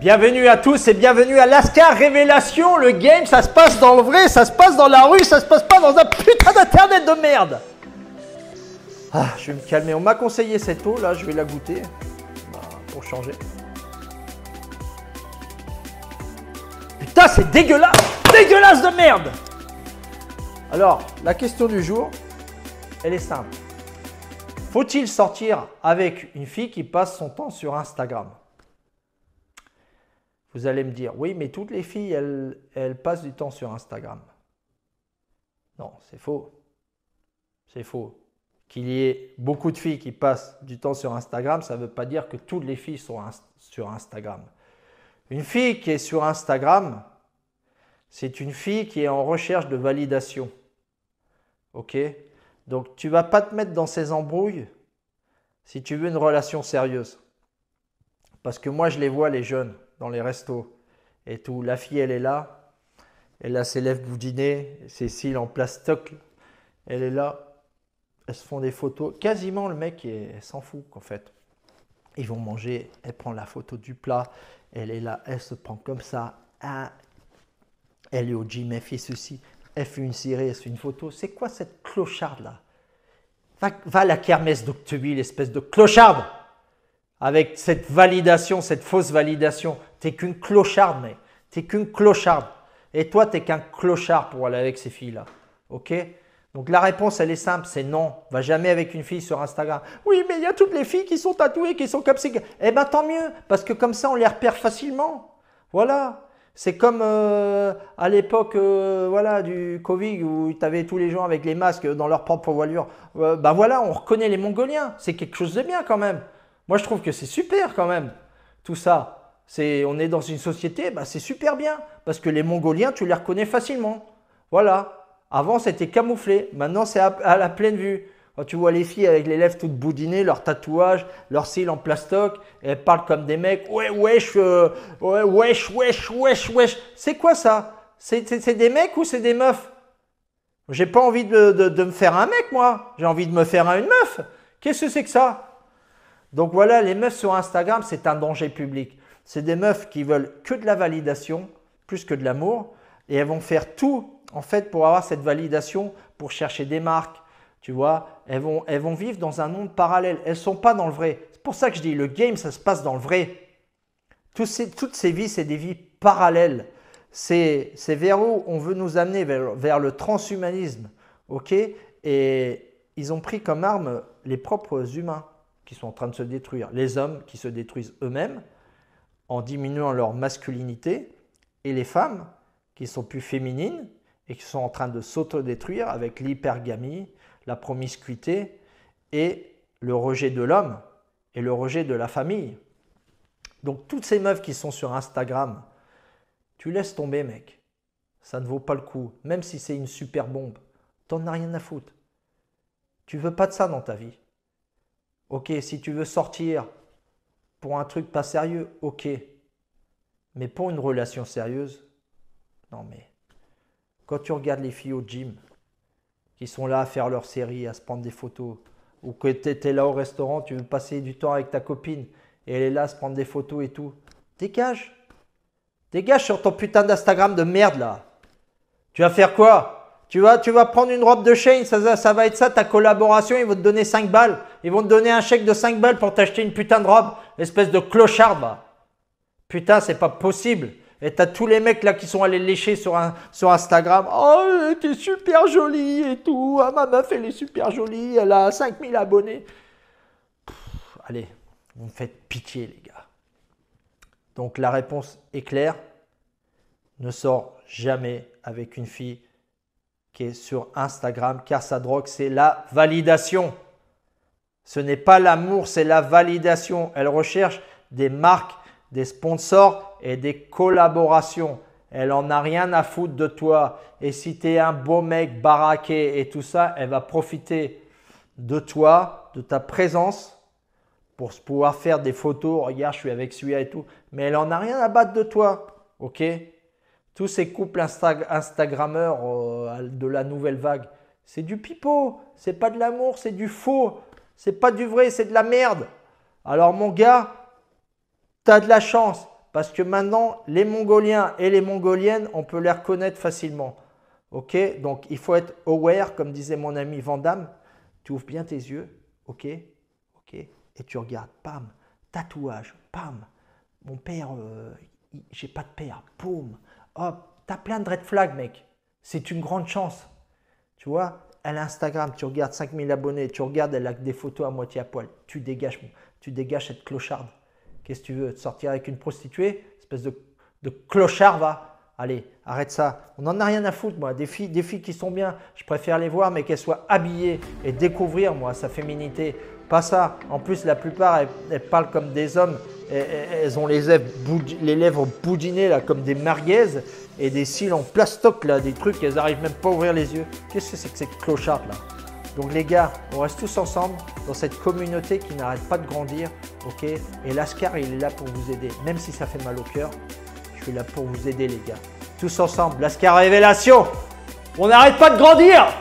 Bienvenue à tous et bienvenue à Lascar Révélation. Le game, ça se passe dans le vrai, ça se passe dans la rue, ça se passe pas dans un putain d'internet de merde. Ah, je vais me calmer. On m'a conseillé cette eau, là, je vais la goûter pour changer. Putain, c'est dégueulasse, dégueulasse de merde. Alors, la question du jour, elle est simple. Faut-il sortir avec une fille qui passe son temps sur Instagram? Vous allez me dire, oui, mais toutes les filles, elles passent du temps sur Instagram. Non, c'est faux. C'est faux. Qu'il y ait beaucoup de filles qui passent du temps sur Instagram, ça ne veut pas dire que toutes les filles sont sur Instagram. Une fille qui est sur Instagram, c'est une fille qui est en recherche de validation. Ok? Donc, tu ne vas pas te mettre dans ces embrouilles si tu veux une relation sérieuse. Parce que moi, je les vois, les jeunes, dans les restos et tout. La fille, elle est là. Elle a ses lèvres boudinées, ses cils en plastoc. Elle est là. Elles se font des photos. Quasiment, le mec, elle s'en fout, en fait. Ils vont manger. Elle prend la photo du plat. Elle est là. Elle se prend comme ça. Ah. Elle est au gym. Elle fait ceci. Elle fait une cirée. Elle fait une photo. C'est quoi cette clocharde-là? Va à la kermesse d'Octeville, espèce de clocharde. Avec cette validation, cette fausse validation. T'es qu'une clocharde, mec. T'es qu'une clocharde. Et toi, t'es qu'un clochard pour aller avec ces filles-là. Ok? Donc la réponse, elle est simple, c'est non. Va jamais avec une fille sur Instagram. Oui, mais il y a toutes les filles qui sont tatouées, qui sont comme ça. Eh bien, tant mieux, parce que comme ça, on les repère facilement. Voilà. C'est comme à l'époque voilà, du Covid où tu avais tous les gens avec les masques dans leur propre voilure. Ben voilà, on reconnaît les Mongoliens. C'est quelque chose de bien quand même. Moi, je trouve que c'est super quand même, tout ça. On est dans une société, bah, c'est super bien. Parce que les Mongoliens, tu les reconnais facilement. Voilà. Avant, c'était camouflé. Maintenant, c'est à la pleine vue. Quand tu vois les filles avec les lèvres toutes boudinées, leurs tatouages, leurs cils en plastoc, elles parlent comme des mecs. Ouais, wesh, ouais, wesh, wesh, wesh, wesh. C'est quoi ça? C'est des mecs ou c'est des meufs? J'ai pas envie de me faire un mec, moi. J'ai envie de me faire une meuf. Qu'est-ce que c'est que ça? Donc voilà, les meufs sur Instagram, c'est un danger public. C'est des meufs qui veulent que de la validation, plus que de l'amour. Et elles vont faire tout, en fait, pour avoir cette validation, pour chercher des marques. Tu vois, elles vont vivre dans un monde parallèle. Elles ne sont pas dans le vrai. C'est pour ça que je dis, le game, ça se passe dans le vrai. Toutes ces vies, c'est des vies parallèles. C'est vers où on veut nous amener, vers le transhumanisme. Ok? Et ils ont pris comme arme les propres humains qui sont en train de se détruire. Les hommes qui se détruisent eux-mêmes en diminuant leur masculinité et les femmes qui sont plus féminines et qui sont en train de s'autodétruire avec l'hypergamie, la promiscuité et le rejet de l'homme et le rejet de la famille. Donc toutes ces meufs qui sont sur Instagram, tu laisses tomber, mec. Ça ne vaut pas le coup. Même si c'est une super bombe, t'en as rien à foutre. Tu veux pas de ça dans ta vie. Ok, si tu veux sortir pour un truc pas sérieux, ok. Mais pour une relation sérieuse, non mais... Quand tu regardes les filles au gym, qui sont là à faire leur série, à se prendre des photos, ou que tu étais là au restaurant, tu veux passer du temps avec ta copine, et elle est là à se prendre des photos et tout, dégage. Dégage sur ton putain d'Instagram de merde là. Tu vas faire quoi? Tu vas prendre une robe de Shein, ça va être ça ta collaboration, ils vont te donner 5 balles. Ils vont te donner un chèque de 5 balles pour t'acheter une putain de robe, espèce de clochard bah. Putain, c'est pas possible. Et t'as tous les mecs là qui sont allés lécher sur Instagram. Oh, t'es super jolie et tout. Ah, ma meuf, elle est super jolie. Elle a 5000 abonnés. Allez, vous me faites pitié, les gars. Donc, la réponse est claire. Ne sors jamais avec une fille qui est sur Instagram, car sa drogue, c'est la validation. Ce n'est pas l'amour, c'est la validation. Elle recherche des marques, des sponsors et des collaborations. Elle en a rien à foutre de toi. Et si tu es un beau mec baraqué et tout ça, elle va profiter de toi, de ta présence pour pouvoir faire des photos. Regarde, je suis avec celui-là et tout. Mais elle en a rien à battre de toi. Ok? Tous ces couples Instagrammeurs de la nouvelle vague, c'est du pipeau. C'est pas de l'amour, c'est du faux. C'est pas du vrai, c'est de la merde. Alors mon gars, tu as de la chance parce que maintenant, les Mongoliens et les Mongoliennes, on peut les reconnaître facilement. Ok, donc il faut être aware, comme disait mon ami Vandame. Tu ouvres bien tes yeux, ok, et tu regardes, pam, tatouage, pam. Mon père, j'ai pas de père, boum. Hop, t'as plein de red flags, mec. C'est une grande chance. Tu vois, elle a Instagram, tu regardes 5000 abonnés, tu regardes, elle a des photos à moitié à poil. Tu dégages cette clocharde. Qu'est-ce que tu veux? Te sortir avec une prostituée? Espèce de clochard, va. Allez, arrête ça. On n'en a rien à foutre, moi. Des filles qui sont bien, je préfère les voir, mais qu'elles soient habillées et découvrir, moi, sa féminité. Pas ça. En plus, la plupart, elles parlent comme des hommes. Elles ont les lèvres boudinées là, comme des merguez et des cils en plastoc, là, des trucs, elles n'arrivent même pas à ouvrir les yeux. Qu'est-ce que c'est que cette clocharde là? Donc les gars, on reste tous ensemble dans cette communauté qui n'arrête pas de grandir. Ok, et Lascar, il est là pour vous aider. Même si ça fait mal au cœur, je suis là pour vous aider les gars. Tous ensemble, Lascar Révélation. On n'arrête pas de grandir!